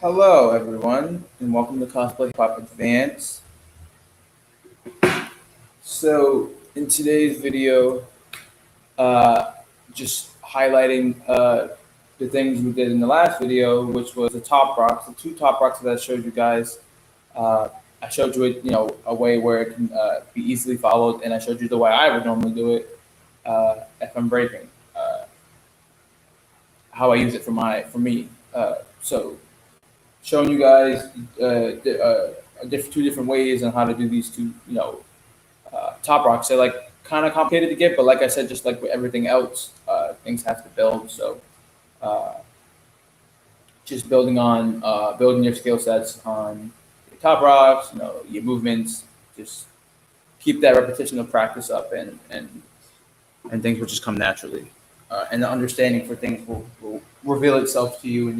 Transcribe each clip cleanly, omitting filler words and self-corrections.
Hello, everyone, and welcome to Cosplay Hip Hop Advance. So, in today's video, uh, just highlighting the things we did in the last video, which was the top rocks, the two top rocks that I showed you guys. Uh, I showed you it, a way where it can be easily followed, and I showed you the way I would normally do it if I'm breaking, how I use it for me. So showing you guys two different ways on how to do these two, top rocks. They're like kind of complicated to get, but like I said, just like with everything else, things have to build. So uh, just building your skill sets on your top rocks, your movements. Just keep that repetition of practice up, and things will just come naturally. And the understanding for things will reveal itself to you, and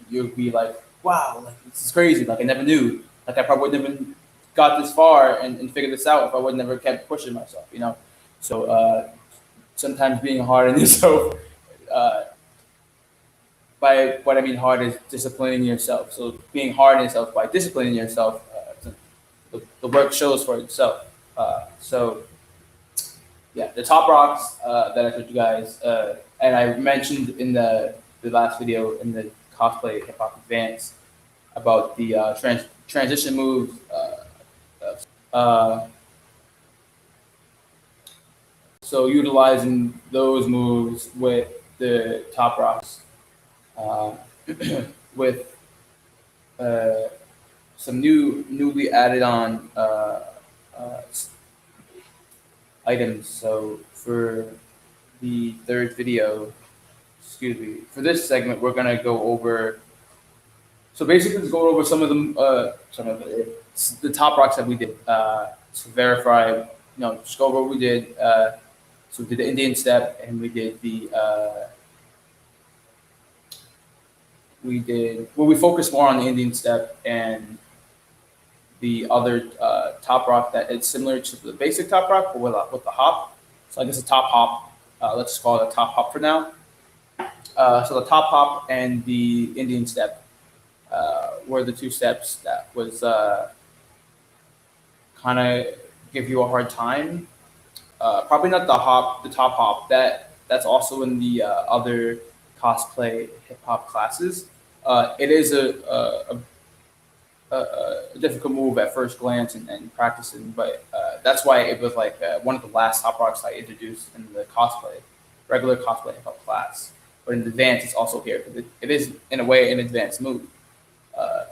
you'll be like, wow, like this is crazy. Like I never knew. Like I probably wouldn't have even got this far and figured this out if I would never kept pushing myself. So sometimes being hard on yourself. By what I mean hard is disciplining yourself. So being hard on yourself by disciplining yourself, the work shows for itself. So yeah, the top rocks that I showed you guys, and I mentioned in the last video in the Cosplay Hip Hop Advance about the transition moves. Uh, so utilizing those moves with the top rocks, uh, with uh, some newly added on uh, items. So for the third video, excuse me, for this segment, we're gonna go over. So basically, let's go over the top rocks that we did to verify. Just go over what we did. So we did the Indian step, and we did we focused more on the Indian step and the other top rock that it's similar to the basic top rock, but with the hop. So I guess a top hop. Let's just call it a top hop for now. So the top hop and the Indian step were the two steps that was kind of give you a hard time. Probably not the top hop. That's also in the other cosplay hip hop classes. It is a difficult move at first glance and practicing, but that's why it was like one of the last top rocks I introduced in the regular cosplay hip hop class. But in advance, it's also here because it is in a way an advanced move, uh,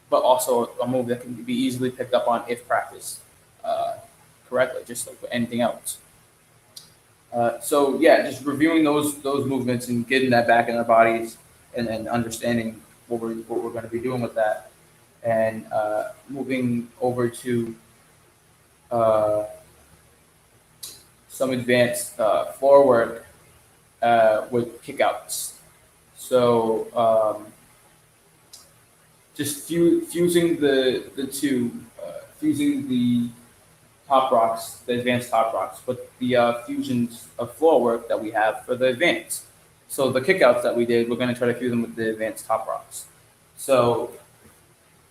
but also a move that can be easily picked up on if practiced correctly, just like with anything else. So yeah, just reviewing those movements and getting that back in our bodies and understanding what we're going to be doing with that, and moving over to uh, some advanced floor work with kickouts. So just fusing the two, fusing the top rocks, the advanced top rocks, with the fusions of floor work that we have for the advanced. So the kickouts that we did, we're going to try to fuse them with the advanced top rocks. So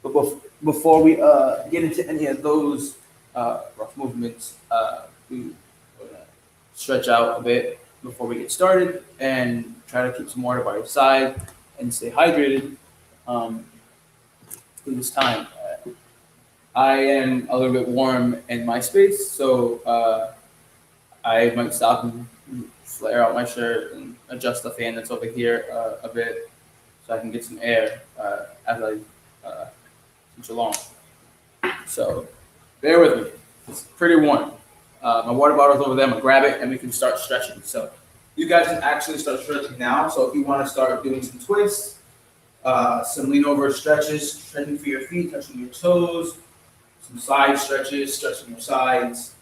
before we get into any of those rough movements, we stretch out a bit before we get started and try to keep some water by your side and stay hydrated through this time. I am a little bit warm in my space, so I might stop and flare out my shirt and adjust the fan that's over here a bit so I can get some air as I teach along. So bear with me. It's pretty warm. My water bottle's over there. I'm gonna grab it and we can start stretching. So you guys can actually start stretching now. So if you want to start doing some twists, some lean over stretches, stretching for your feet, touching your toes, some side stretches, stretching your sides,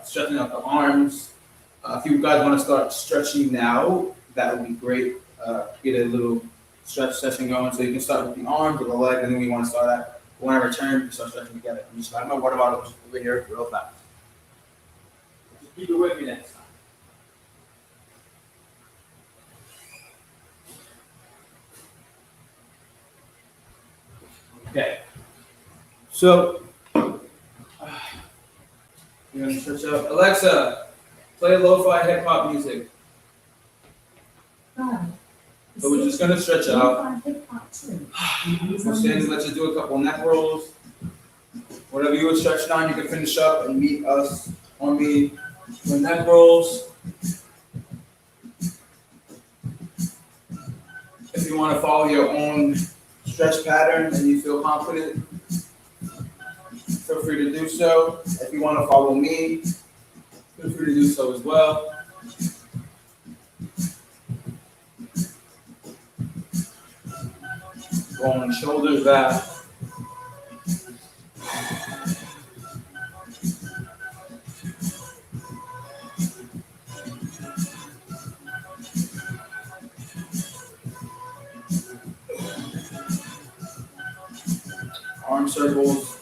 stretching out the arms. If you guys want to start stretching now, that would be great. Get a little stretch session going. So you can start with the arms or the leg, and then we want to start at. When I return, we start stretching together. I'm just grabbing my water bottle just over here real fast. Just keep it with me next time. Okay. So you're gonna switch up. Alexa, play lo-fi hip hop music. So we're just gonna stretch out. We'll stand and let you do a couple neck rolls. Whatever you were stretching on, you can finish up and meet us on me for neck rolls. If you want to follow your own stretch pattern and you feel confident, feel free to do so. If you want to follow me, feel free to do so as well. Rolling shoulders back. Arm circles.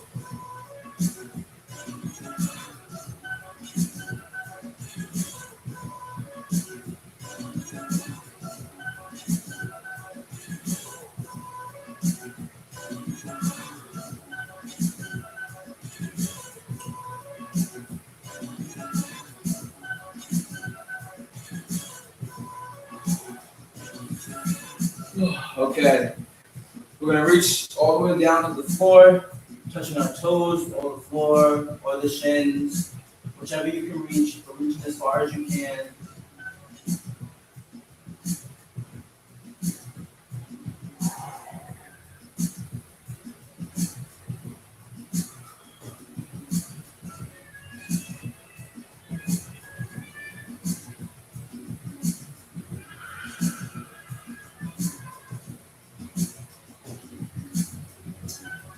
Okay. We're gonna reach all the way down to the floor, touching our toes, or the floor, or the shins, whichever you can reach, but reaching as far as you can.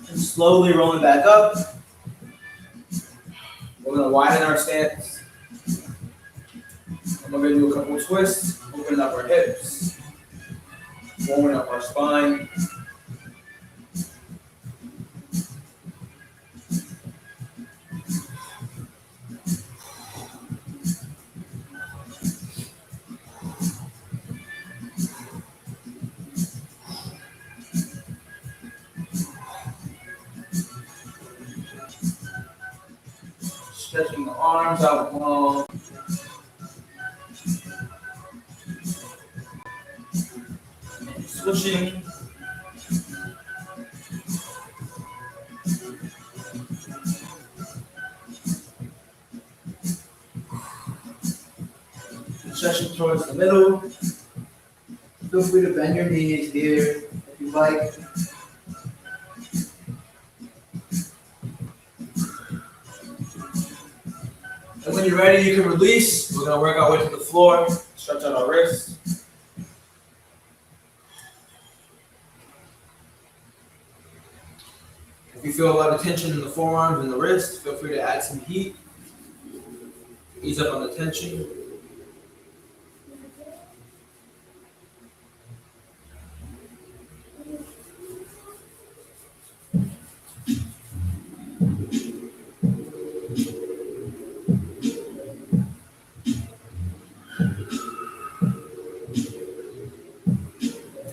And slowly rolling back up. We're gonna widen our stance. And we're gonna do a couple of twists, opening up our hips, warming up our spine. Stretching the arms out long. And switching. Stretching towards the middle. Feel free to bend your knees here if you like. And when you're ready, you can release. We're gonna work our way to the floor, stretch out our wrists. If you feel a lot of tension in the forearms and the wrist, feel free to add some heat. Ease up on the tension.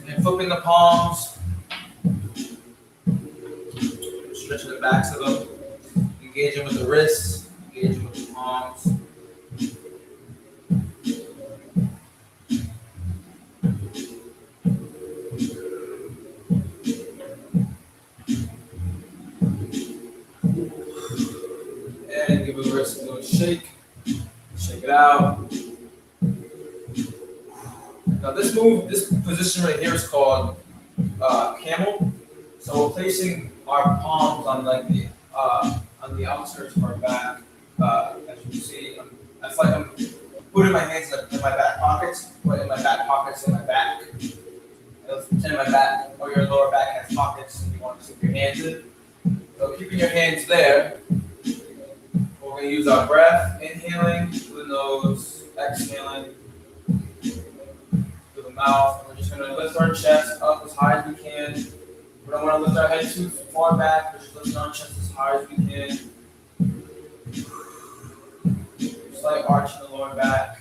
And flipping the palms. Stretching the backs of them. Engaging with the wrists. Engaging with the palms. And give the wrist a little shake. Shake it out. Now this position right here is called camel. So we're placing our palms on on the outskirts of our back. As you can see, it's like I'm putting my hands in my back pockets, but in my back pockets in my back. Pretend my back or your lower back has pockets and you want to stick your hands in. So keeping your hands there, we're going to use our breath, inhaling through the nose, exhaling through the mouth. We're just going to lift our chest up as high as we can. We don't want to lift our head too far back. We're just lifting our chest as high as we can. Slight arch in the lower back.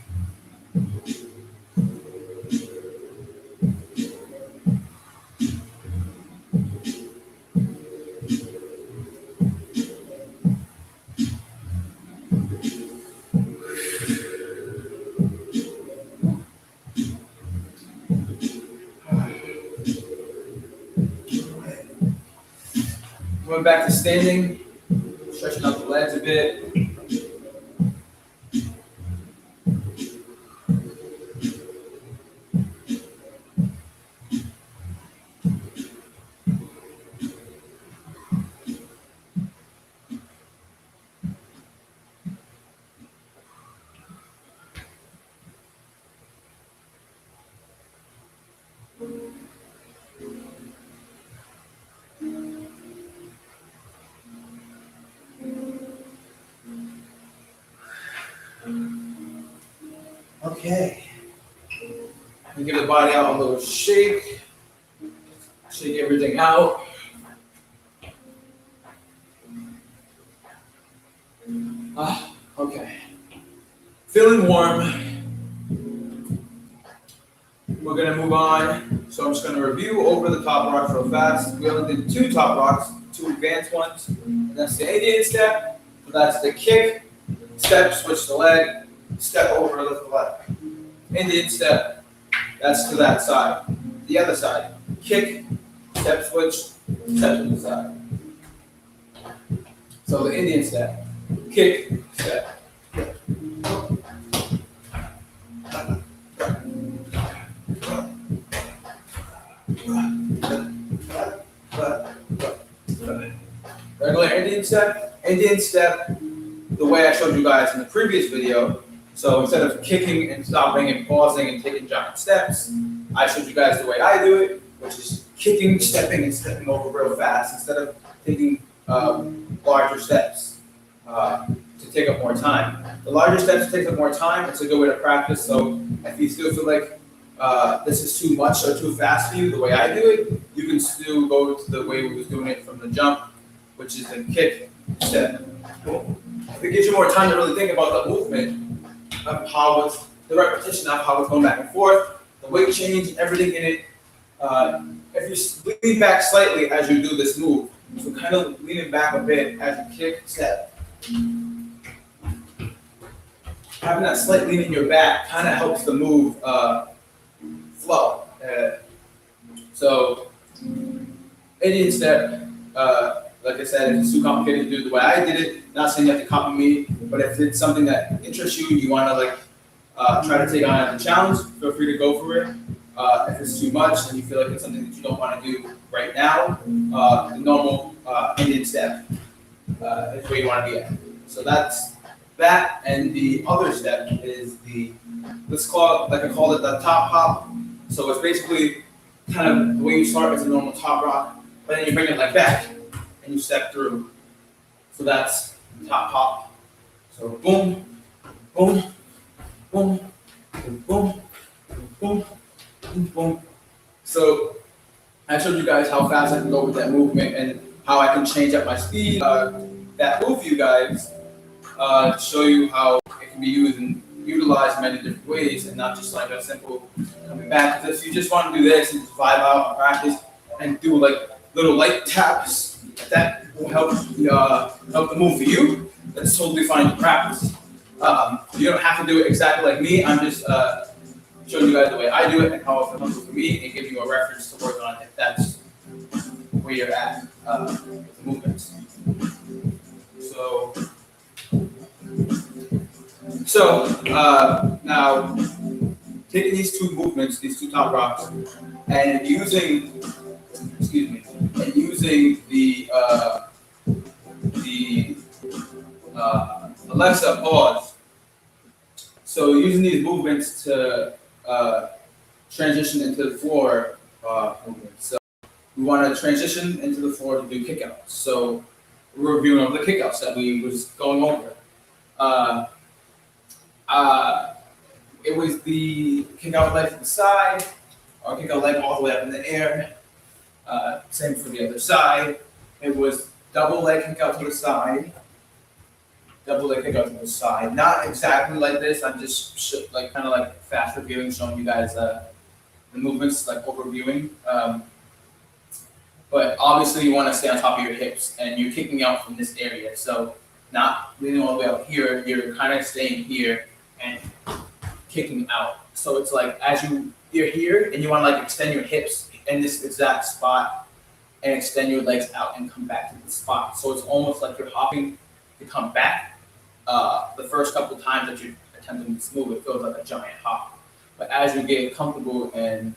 Going back to standing, stretching out the legs a bit. Okay. And give the body out a little shake. Shake everything out. Okay. Feeling warm. We're gonna move on. So I'm just gonna review over the top rocks real fast. We only did 2 top rocks, 2 advanced ones. And that's the Indian step. So that's the kick, step, switch the leg, step over, lift the leg. Indian step, that's to that side. The other side, kick, step, switch, step to the side. So the Indian step, kick, step. Regular Indian step, the way I showed you guys in the previous video. So instead of kicking and stopping and pausing and taking giant steps, I showed you guys the way I do it, which is kicking, stepping, and stepping over real fast instead of taking larger steps to take up more time. The larger steps take up more time. It's a good way to practice. So if you still feel like this is too much or too fast for you, the way I do it, you can still go to the way we was doing it from the jump, which is the kick, step. It gives you more time to really think about the movement of how it's, the repetition of how it's going back and forth, the weight change, everything in it. If you lean back slightly as you do this move, so kind of leaning back a bit as you kick, step. Having that slight lean in your back kind of helps the move flow. So, Indian step, like I said, if it's too complicated to do the way I did it, not saying you have to copy me, but if it's something that interests you, you want to like try to take on as a challenge, feel free to go for it. If it's too much and you feel like it's something that you don't want to do right now, the normal Indian step is where you want to be at. So that's that, and the other step is the, let's call it, like I called it, the top hop. So it's basically kind of the way you start as a normal top rock, but then you bring it like back and you step through. So that's top hop. So boom, boom, boom, boom, boom, boom, boom, boom. So I showed you guys how fast I can go with that movement and how I can change up my speed. That move, you guys, to show you how it can be used and utilized in many different ways, and not just like a simple coming back. Because if you just want to do this and just vibe out and practice and do like little light taps, that will help help the move for you. That's totally fine to practice. You don't have to do it exactly like me. I'm just showing you guys the way I do it and how it comes for me, and give you a reference to work on if that's where you're at with the movements. So now taking these 2 movements, these 2 top rocks, and using, and using the Alexa pause. So using these movements to transition into the floor movements. So we want to transition into the floor to do kickouts. So we're reviewing over the kickouts that we was going over. It was the kick out leg to the side, or kick out leg all the way up in the air. Same for the other side. It was double leg kick out to the side. Double leg kick out to the side. Not exactly like this. I'm just like kind of like fast reviewing, showing you guys the movements, like overviewing. But obviously you want to stay on top of your hips, and you're kicking out from this area. So not leaning all the way out here. You're kind of staying here and kicking out. So it's like as you're here and you want to like extend your hips in this exact spot, and extend your legs out and come back to the spot. So it's almost like you're hopping to come back. The first couple times that you're attempting this move, it feels like a giant hop. But as you get comfortable and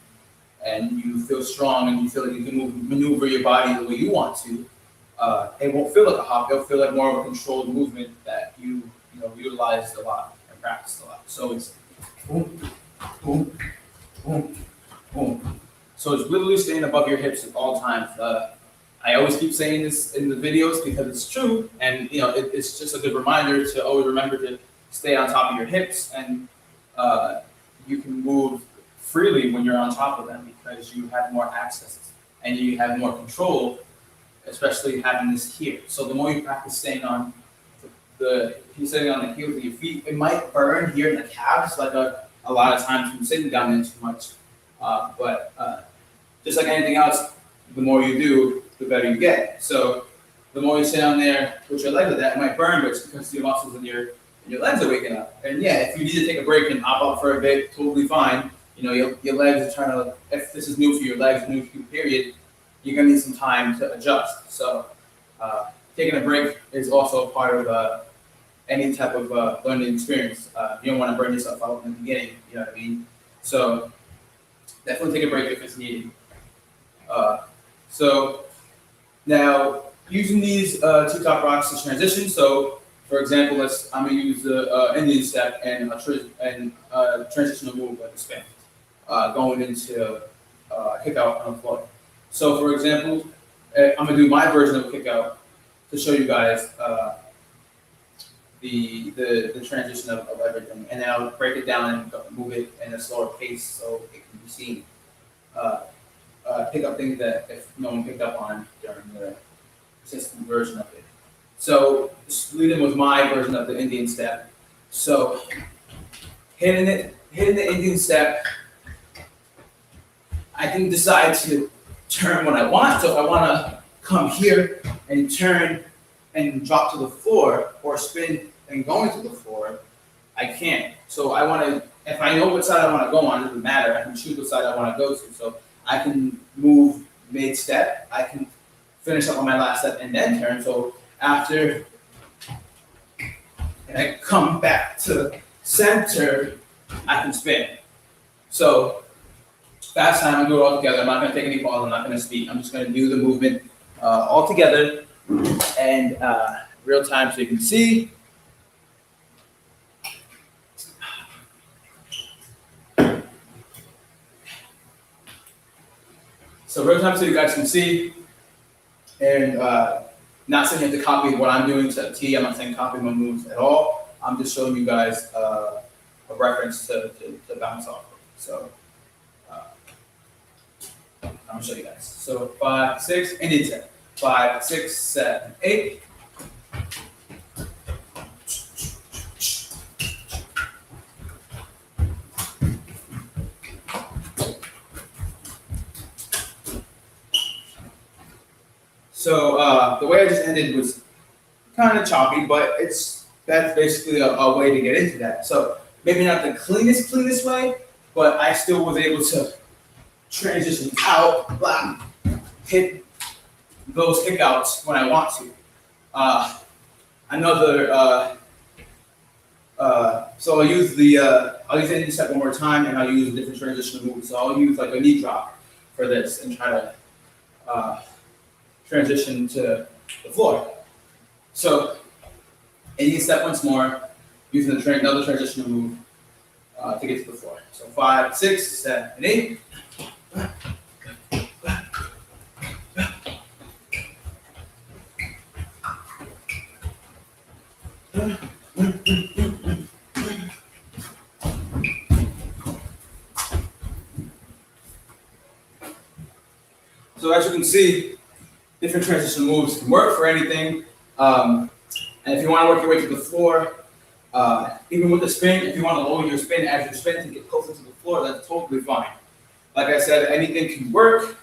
you feel strong and you feel like you can maneuver your body the way you want to, it won't feel like a hop. It'll feel like more of a controlled movement that you utilized a lot and practiced a lot. So it's boom, boom, boom, boom. So it's literally staying above your hips at all times. I always keep saying this in the videos because it's true, and it's just a good reminder to always remember to stay on top of your hips, and you can move freely when you're on top of them because you have more access and you have more control, especially having this here. So the more you practice staying on if you're sitting on the heels of your feet, it might burn here in the calves, like a lot of times from sitting down there too much. But just like anything else, the more you do, the better you get. So the more you sit down there with your legs like that, it might burn, but it's because your muscles in your legs are waking up. And yeah, if you need to take a break and hop up for a bit, totally fine. Your legs are trying to, if this is new for your legs, new for you, period, you're gonna need some time to adjust. So taking a break is also part of any type of learning experience. You don't want to burn yourself out in the beginning, you know what I mean? So definitely take a break if it's needed. So now using these two top rocks to transition. So for example, I'm gonna use the Indian step and a transitional move like a spin, going into kick out on the floor. So for example, I'm gonna do my version of a kick out to show you guys the transition of everything, and then I'll break it down and move it in a slower pace so it can be seen. Pick up things that if no one picked up on during the system version of it. So leading with my version of the Indian step. So hitting the Indian step, I can decide to turn when I want. So if I want to come here and turn and drop to the floor or spin and go into the floor, I can. So I want to, if I know what side I want to go on, it doesn't matter. I can choose what side I want to go to. So I can move mid-step. I can finish up on my last step and then turn. So after, and I come back to center, I can spin. So fast time, I'm gonna do it all together. I'm not gonna take any pause. I'm not gonna speak. I'm just gonna do the movement all together and real time so you can see. So real time so you guys can see, and not saying you have to copy what I'm doing to a T. I'm not saying copy my moves at all. I'm just showing you guys a reference to bounce off of. So I'm gonna show you guys. So 5, 6, Indian step. 5, 6, 7, 8. So the way I just ended was kind of choppy, but that's basically a way to get into that. So maybe not the cleanest way, but I still was able to transition out, blah, hit those kickouts when I want to. So I'll use the Indian step one more time, and I'll use a different transitional move. So I'll use like a knee drop for this and try to transition to the floor. So Indian step once more, using another transitional move to get to the floor. So 5, 6, 7, 8. So as you can see, different transition moves can work for anything. And if you want to work your way to the floor, even with the spin, if you want to lower your spin as you spin to get closer to the floor, that's totally fine. Like I said, anything can work.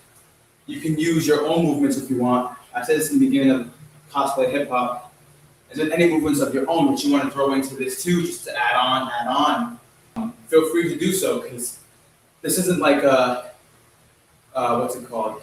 You can use your own movements if you want. I said this in the beginning of Cosplay Hip Hop. Is there any movements of your own that you want to throw into this too, just to add on? Feel free to do so, because this isn't like what's it called?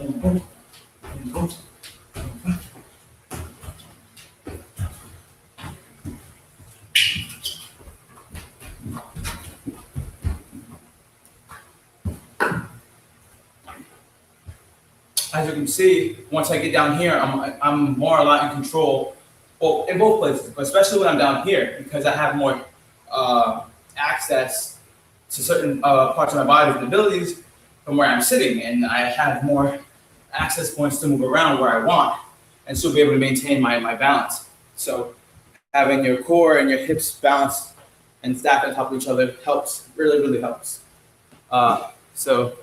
As you can see, once I get down here, I'm more a lot in control. Well, in both places, but especially when I'm down here because I have more access to certain parts of my body and abilities from where I'm sitting, and I have more access points to move around where I want, and still be able to maintain my balance. So having your core and your hips balanced and stacked on top of each other helps, really helps. So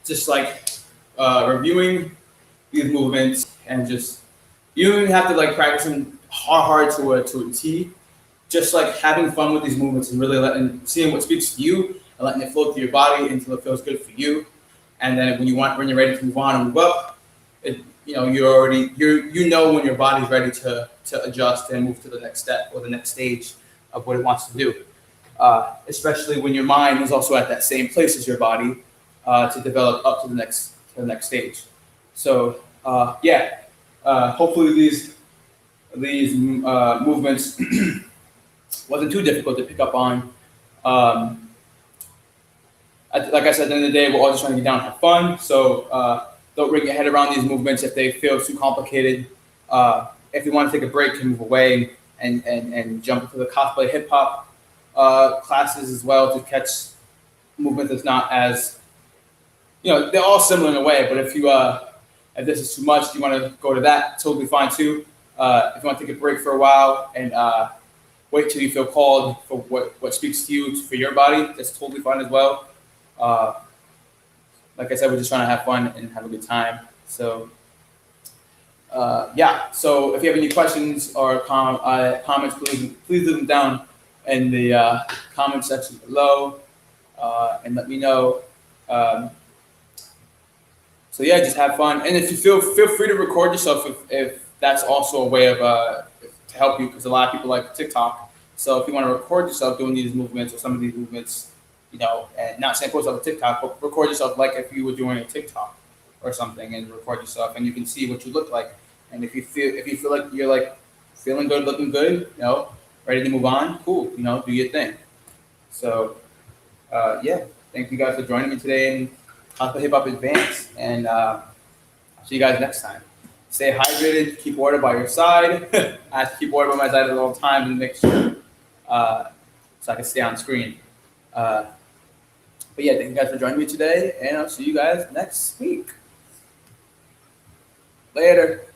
just like reviewing these movements and just you don't even have to like practice them hard to a T. Just like having fun with these movements and really seeing what speaks to you and letting it flow through your body until it feels good for you. And then when you're ready to move on and move up, you know when your body's ready to adjust and move to the next step or the next stage of what it wants to do. Especially when your mind is also at that same place as your body to develop up to the next stage. So hopefully these movements wasn't too difficult to pick up on. Like I said, at the end of the day, we're all just trying to get down and have fun. So don't bring your head around these movements if they feel too complicated. If you want to take a break, you can move away and jump into the cosplay hip hop classes as well to catch movement that's not as, they're all similar in a way. But if this is too much, you want to go to that, totally fine too. If you want to take a break for a while and wait till you feel called for what speaks to you for your body, that's totally fine as well. Like I said, we're just trying to have fun and have a good time. So so if you have any questions or comments, please leave them down in the comment section below and let me know. So yeah, just have fun, and if you feel free to record yourself if that's also a way of to help you, because a lot of people like TikTok. So if you want to record yourself doing these movements or some of these movements, and not saying post up a TikTok, but record yourself like if you were doing a TikTok or something, and record yourself, and you can see what you look like. And if you feel like you're like feeling good, looking good, ready to move on, cool, do your thing. So thank you guys for joining me today in Cosplay Hip Hop Advance, and I'll see you guys next time. Stay hydrated, keep water by your side. I have to keep water by my side at all times and make sure so I can stay on screen. But yeah, thank you guys for joining me today, and I'll see you guys next week. Later.